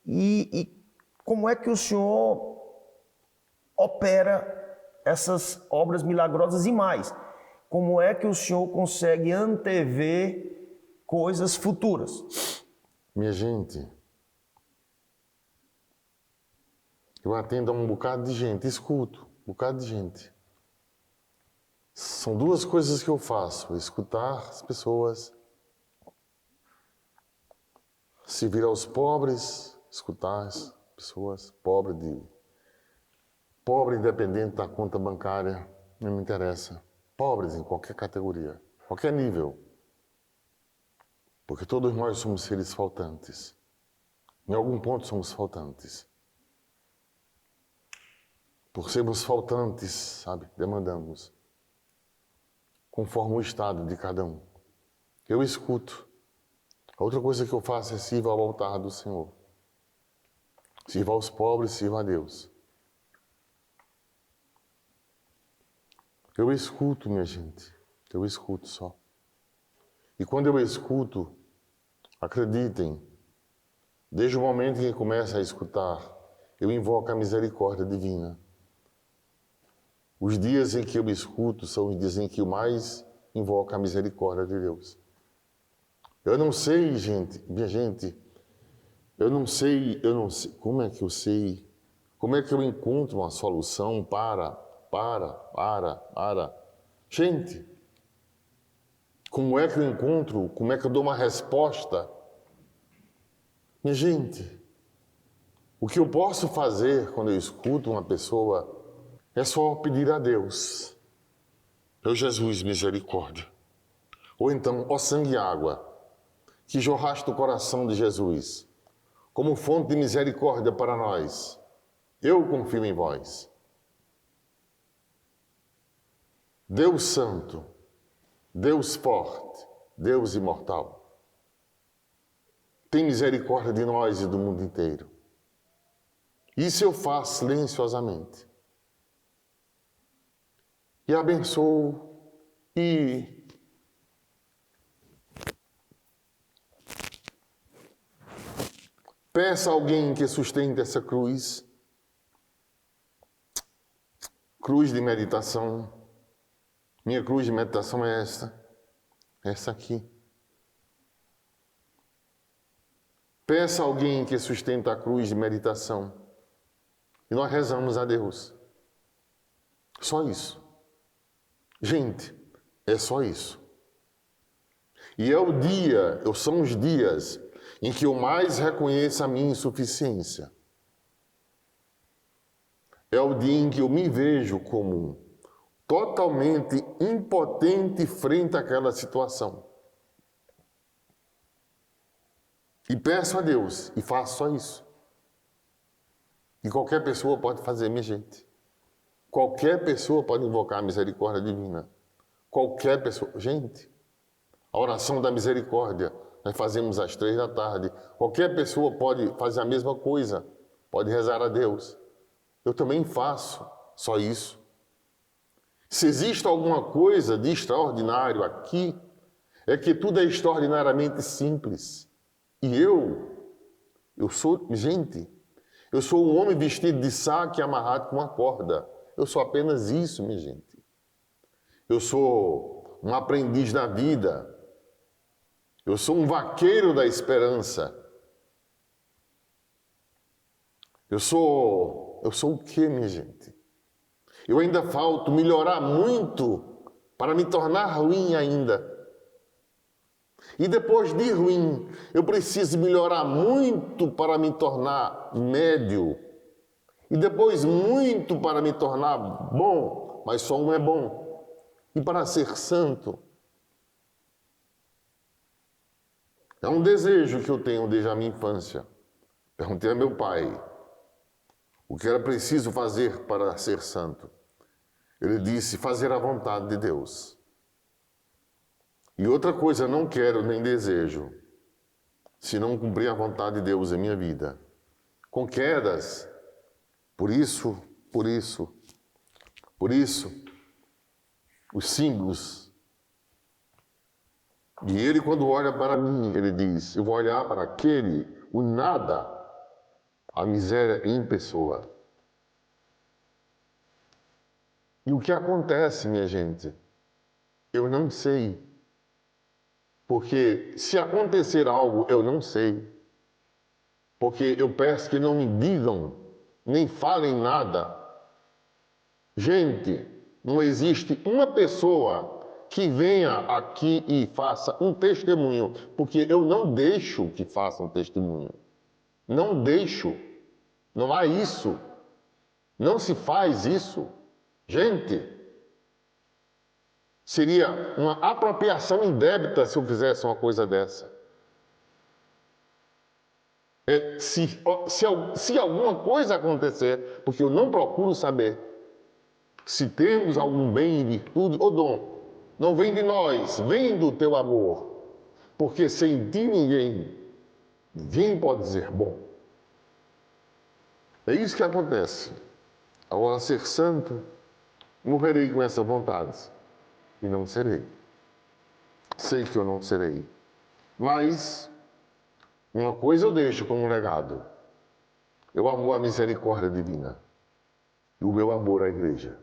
e como é que o senhor opera essas obras milagrosas e mais, como é que o senhor consegue antever coisas futuras? Minha gente, eu atendo a um bocado de gente, escuto um bocado de gente. São duas coisas que eu faço: escutar as pessoas, servir aos pobres, escutar as pessoas, pobre independente da conta bancária, não me interessa. Pobres em qualquer categoria, qualquer nível. Porque todos nós somos seres faltantes. Em algum ponto somos faltantes. Por sermos faltantes, sabe, demandamos, conforme o estado de cada um. Eu escuto. A outra coisa que eu faço é sirva ao altar do Senhor. Sirva aos pobres, sirva a Deus. Eu escuto, minha gente. Eu escuto só. E quando eu escuto, acreditem, desde o momento em que começa a escutar, eu invoco a misericórdia divina. Os dias em que eu escuto são os dias em que eu mais invoco a misericórdia de Deus. Eu não sei, gente, minha gente, eu não sei, como é que eu sei, como é que eu encontro uma solução para. Gente, como é que eu encontro, como é que eu dou uma resposta? Minha gente, o que eu posso fazer quando eu escuto uma pessoa é só pedir a Deus: ó Jesus, misericórdia. Ou então, ó sangue e água, que jorraste do coração de Jesus, como fonte de misericórdia para nós, eu confio em vós. Deus Santo, Deus Forte, Deus Imortal, tem misericórdia de nós e do mundo inteiro. Isso eu faço silenciosamente. E abençoo e peça a alguém que sustente essa cruz de meditação. Minha cruz de meditação é essa aqui. Peça a alguém que sustenta a cruz de meditação. E nós rezamos a Deus. Só isso. Gente, é só isso. E são os dias em que eu mais reconheço a minha insuficiência. É o dia em que eu me vejo como totalmente impotente frente àquela situação. E peço a Deus, e faço só isso. E qualquer pessoa pode fazer, minha gente. Qualquer pessoa pode invocar a misericórdia divina. Qualquer pessoa. Gente, a oração da misericórdia, nós fazemos às 3 da tarde. Qualquer pessoa pode fazer a mesma coisa, pode rezar a Deus. Eu também faço, só isso. Se existe alguma coisa de extraordinário aqui, é que tudo é extraordinariamente simples. E eu sou, gente, eu sou um homem vestido de saco e amarrado com uma corda. Eu sou apenas isso, minha gente. Eu sou um aprendiz da vida. Eu sou um vaqueiro da esperança. Eu sou o quê, minha gente? Eu ainda falto melhorar muito para me tornar ruim ainda. E depois de ruim, eu preciso melhorar muito para me tornar médio. E depois muito para me tornar bom, mas só um é bom. E para ser santo. É um desejo que eu tenho desde a minha infância. Perguntei a meu pai o que era preciso fazer para ser santo. Ele disse, fazer a vontade de Deus. E outra coisa, não quero nem desejo, se não cumprir a vontade de Deus em minha vida. Com quedas, por isso, os símbolos. E ele, quando olha para mim, ele diz, eu vou olhar para aquele, o nada, a miséria em pessoa. E o que acontece, minha gente? Eu não sei. Porque se acontecer algo, eu não sei. Porque eu peço que não me digam, nem falem nada. Gente, não existe uma pessoa que venha aqui e faça um testemunho, porque eu não deixo que faça um testemunho. Não deixo. Não há isso. Não se faz isso. Gente, seria uma apropriação indébita se eu fizesse uma coisa dessa. Se alguma coisa acontecer, porque eu não procuro saber se temos algum bem e virtude ou dom, não vem de nós, vem do teu amor, porque sem ti ninguém pode dizer bom. É isso que acontece. Agora, ser santo, morrerei com essa vontade e não serei. Sei que eu não serei, mas uma coisa eu deixo como legado. Eu amo a misericórdia divina e o meu amor à igreja,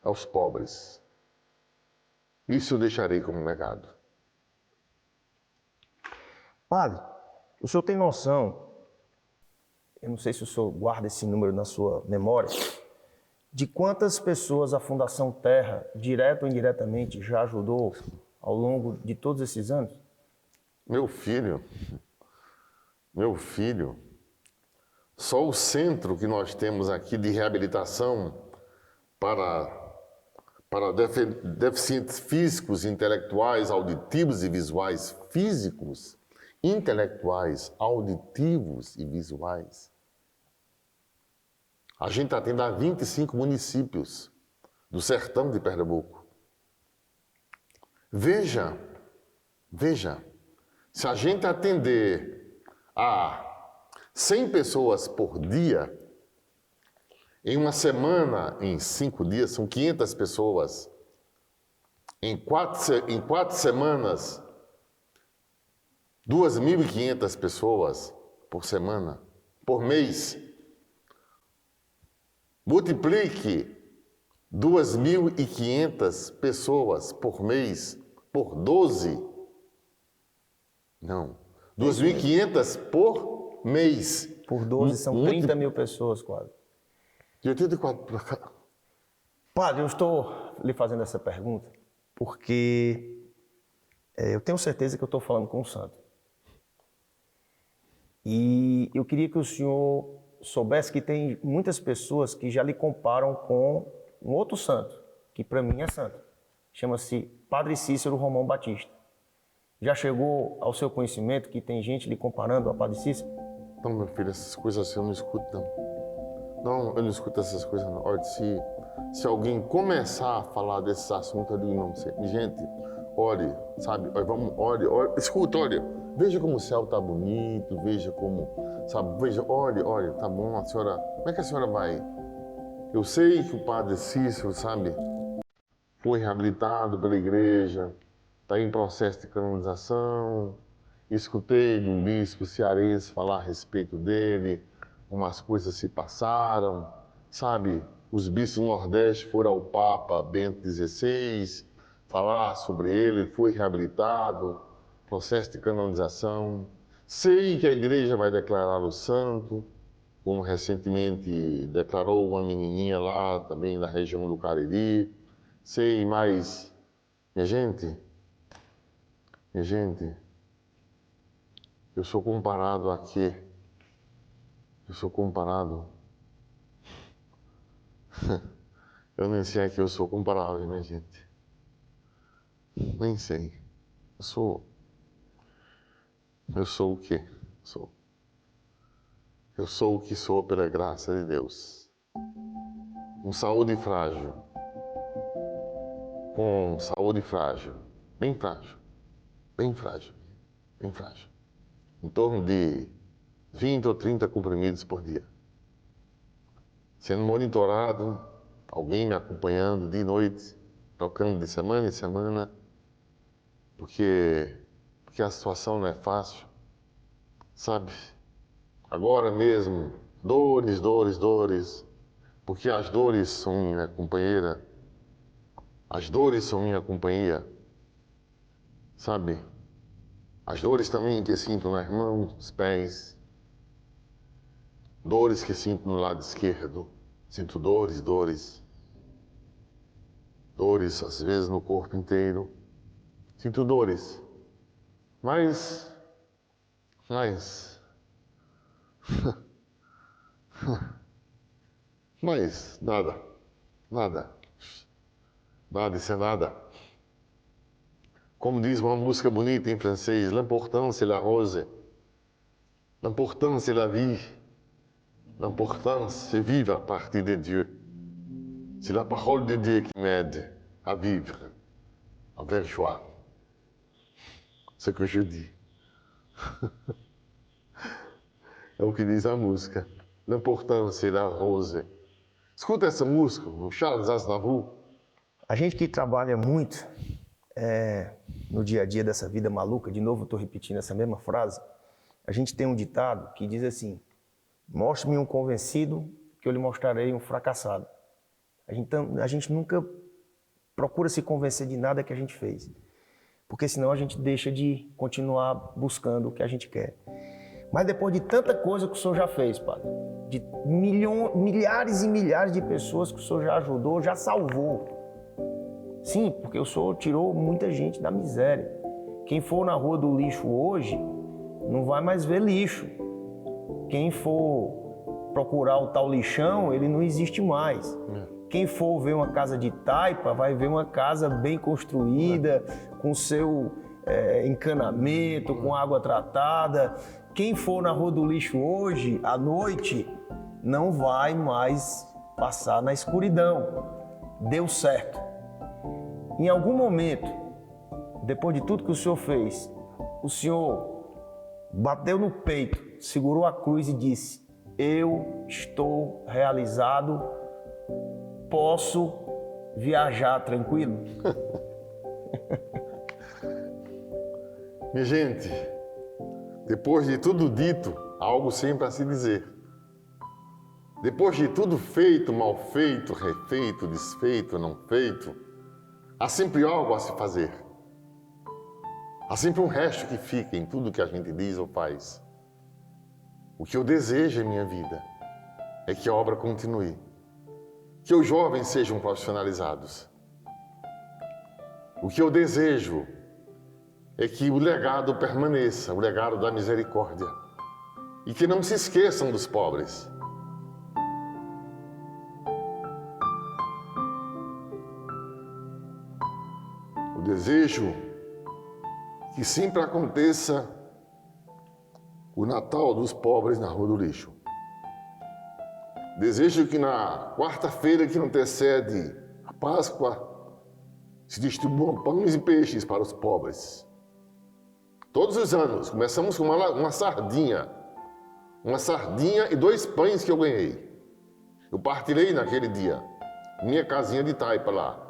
aos pobres. Isso eu deixarei como legado. Padre, o senhor tem noção, eu não sei se o senhor guarda esse número na sua memória, de quantas pessoas a Fundação Terra, direto ou indiretamente, já ajudou ao longo de todos esses anos? Meu filho, só o centro que nós temos aqui de reabilitação para deficientes físicos, intelectuais, auditivos e visuais, físicos, intelectuais, auditivos e visuais. A gente atende a 25 municípios do sertão de Pernambuco. Veja, se a gente atender a 100 pessoas por dia, em uma semana, em 5 dias, são 500 pessoas. Em 4 semanas, 2.500 pessoas por semana, por mês. Multiplique 2.500 pessoas por mês por 12. Não, 2.500 por mês. Por 12 são 30 mil pessoas quase. De 84 para cá. Padre, eu estou lhe fazendo essa pergunta porque eu tenho certeza que eu estou falando com um santo. E eu queria que o senhor soubesse que tem muitas pessoas que já lhe comparam com um outro santo, que para mim é santo. Chama-se Padre Cícero Romão Batista. Já chegou ao seu conhecimento que tem gente lhe comparando a Padre Cícero? Não, meu filho, essas coisas assim eu não escuto, não. Não, eu não escuto essas coisas não. Olha, se alguém começar a falar desses assuntos, eu digo, não sei. Gente, olhe, sabe? Olhe, escuta, olha. Veja como o céu tá bonito, veja como, sabe? Veja, olha, tá bom, a senhora... Como é que a senhora vai? Eu sei que o padre Cícero, sabe? Foi reabilitado pela igreja, está em processo de canonização. Escutei um bispo cearense falar a respeito dele, umas coisas se passaram, sabe? Os bispos do Nordeste foram ao Papa Bento XVI falar sobre ele, foi reabilitado, processo de canonização. Sei que a igreja vai declará-lo santo, como recentemente declarou uma menininha lá também na região do Cariri. Sei, mas, minha gente, eu sou comparado a quê? Eu sou comparado. Eu nem sei a que eu sou comparável, minha gente. Nem sei. Eu sou o quê? Eu sou o que sou pela graça de Deus. Com saúde frágil. Com saúde frágil. Bem frágil. Bem frágil. Bem frágil. Em torno de 20 ou 30 comprimidos por dia. Sendo monitorado, alguém me acompanhando de noite, tocando de semana em semana, porque a situação não é fácil, sabe? Agora mesmo, dores, porque as dores são minha companheira, as dores são minha companhia, sabe? As dores também que sinto nas mãos, nos pés, dores que sinto no lado esquerdo, sinto dores, às vezes no corpo inteiro, sinto dores, mas nada, isso é nada. Como diz uma música bonita em francês, l'important c'est la rose, l'important c'est la vie, l'important c'est vivre à partir de Dieu. C'est la parole de Dieu qui m'aide à vivre avec joie. Ce que je dis. É o que diz a música. L'important c'est la rose. Escuta essa música, o Charles Aznavour. A gente que trabalha muito no dia a dia dessa vida maluca, de novo eu estou repetindo essa mesma frase, a gente tem um ditado que diz assim: mostre-me um convencido que eu lhe mostrarei um fracassado. A gente nunca procura se convencer de nada que a gente fez, porque senão a gente deixa de continuar buscando o que a gente quer. Mas depois de tanta coisa que o senhor já fez, padre, de milhares e milhares de pessoas que o senhor já ajudou, já salvou. Sim, porque o senhor tirou muita gente da miséria. Quem for na rua do lixo hoje, não vai mais ver lixo. Quem for procurar o tal lixão, ele não existe mais. Quem for ver uma casa de taipa, vai ver uma casa bem construída, com seu encanamento, com água tratada. Quem for na rua do lixo hoje, à noite, não vai mais passar na escuridão. Deu certo. Em algum momento, depois de tudo que o senhor fez, o senhor bateu no peito, segurou a cruz e disse: eu estou realizado, posso viajar tranquilo? Minha gente, depois de tudo dito, há algo sempre a se dizer. Depois de tudo feito, mal feito, refeito, desfeito, não feito, há sempre algo a se fazer. Há sempre um resto que fica em tudo que a gente diz ou faz. O que eu desejo em minha vida é que a obra continue, que os jovens sejam profissionalizados. O que eu desejo é que o legado permaneça, o legado da misericórdia, e que não se esqueçam dos pobres. O desejo que sempre aconteça o Natal dos pobres na Rua do Lixo. Desejo que na quarta-feira que antecede a Páscoa se distribuam pães e peixes para os pobres. Todos os anos, começamos com uma sardinha e 2 pães que eu ganhei. Eu partilhei naquele dia, minha casinha de taipa lá.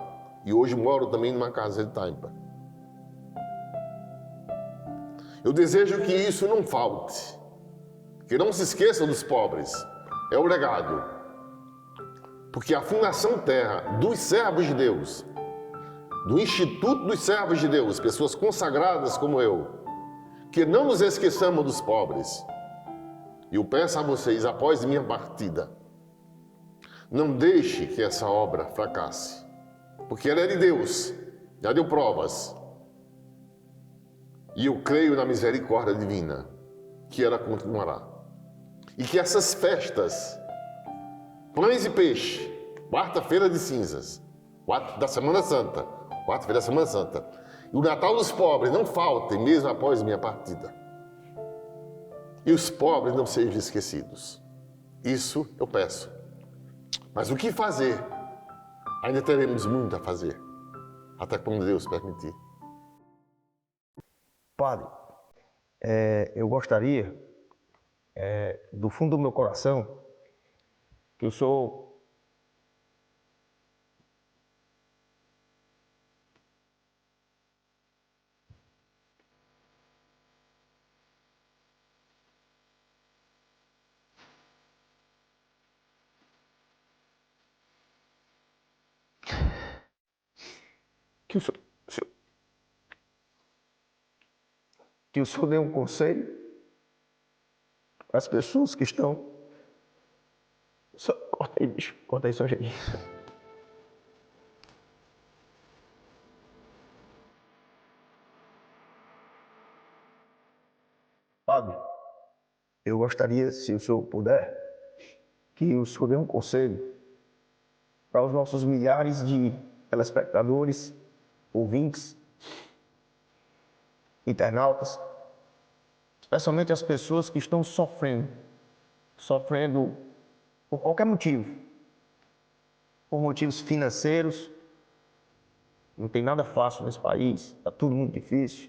E hoje moro também numa casa de taipa. Eu desejo que isso não falte, que não se esqueça dos pobres. É o legado. Porque a Fundação Terra, dos servos de Deus, do Instituto dos Servos de Deus, pessoas consagradas como eu, que não nos esqueçamos dos pobres. E eu peço a vocês, após minha partida, não deixe que essa obra fracasse, porque ela é de Deus, já deu provas. E eu creio na misericórdia divina, que ela continuará. E que essas festas, pães e peixe, quarta-feira de cinzas, da Semana Santa, quarta-feira da Semana Santa, e o Natal dos pobres não faltem mesmo após minha partida. E os pobres não sejam esquecidos. Isso eu peço. Mas o que fazer? Ainda teremos muito a fazer, até quando Deus permitir. Padre, eu gostaria, do fundo do meu coração, que o senhor que o senhor, que o senhor dê um conselho para as pessoas que estão... Corta aí, bicho. Corta aí, só aí. Padre, eu gostaria, se o senhor puder, que o senhor dê um conselho para os nossos milhares de telespectadores, ouvintes, internautas, especialmente as pessoas que estão sofrendo por qualquer motivo, por motivos financeiros, não tem nada fácil nesse país, está tudo muito difícil,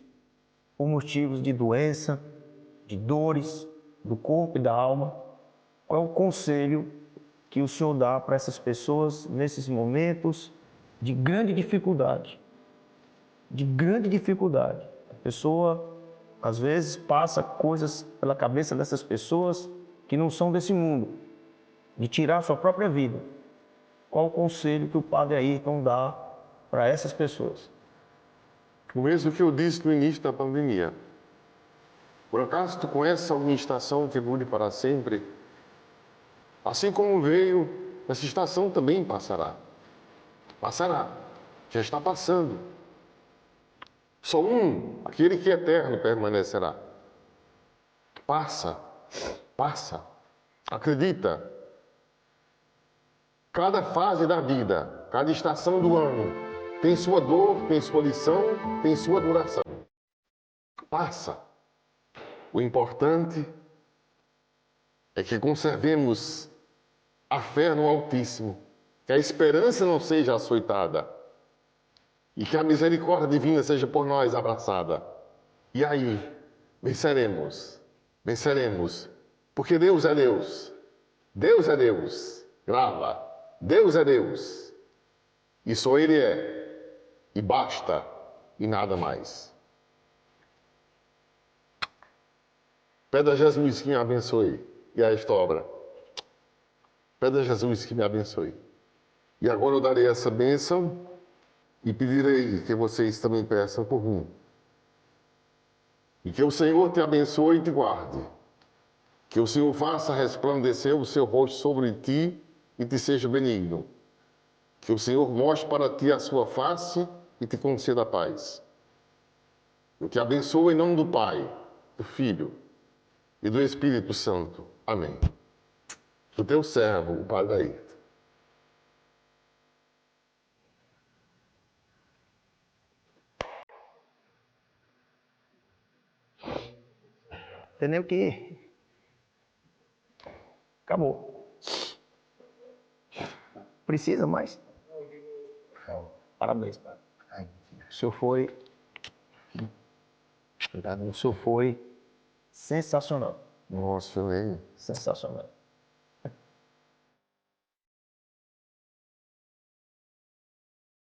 por motivos de doença, de dores do corpo e da alma. Qual é o conselho que o senhor dá para essas pessoas nesses momentos de grande dificuldade? De grande dificuldade. A pessoa, às vezes, passa coisas pela cabeça dessas pessoas que não são desse mundo, de tirar a sua própria vida. Qual o conselho que o Padre Ayrton dá para essas pessoas? O mesmo que eu disse no início da pandemia. Por acaso tu conheces alguma estação que dure para sempre? Assim como veio, essa estação também passará. Passará. Já está passando. Só aquele que é eterno, permanecerá. Passa. Acredita. Cada fase da vida, cada estação do ano, tem sua dor, tem sua lição, tem sua duração. Passa. O importante é que conservemos a fé no Altíssimo, que a esperança não seja açoitada e que a misericórdia divina seja por nós abraçada. E aí, venceremos, porque Deus é Deus, Deus é Deus, grava, Deus é Deus, e só Ele é, e basta, e nada mais. Pede a Jesus que me abençoe, e a esta obra. Pede a Jesus que me abençoe. E agora eu darei essa bênção e pedirei que vocês também peçam por mim. E que o Senhor te abençoe e te guarde. Que o Senhor faça resplandecer o seu rosto sobre ti e te seja benigno. Que o Senhor mostre para ti a sua face e te conceda a paz. Eu te abençoo em nome do Pai, do Filho e do Espírito Santo. Amém. Do teu servo, o Padre Ayrton. Tem nem o que ir. Acabou. Precisa mais? Parabéns, cara. O senhor foi sensacional. Nossa, eu nem. Sensacional.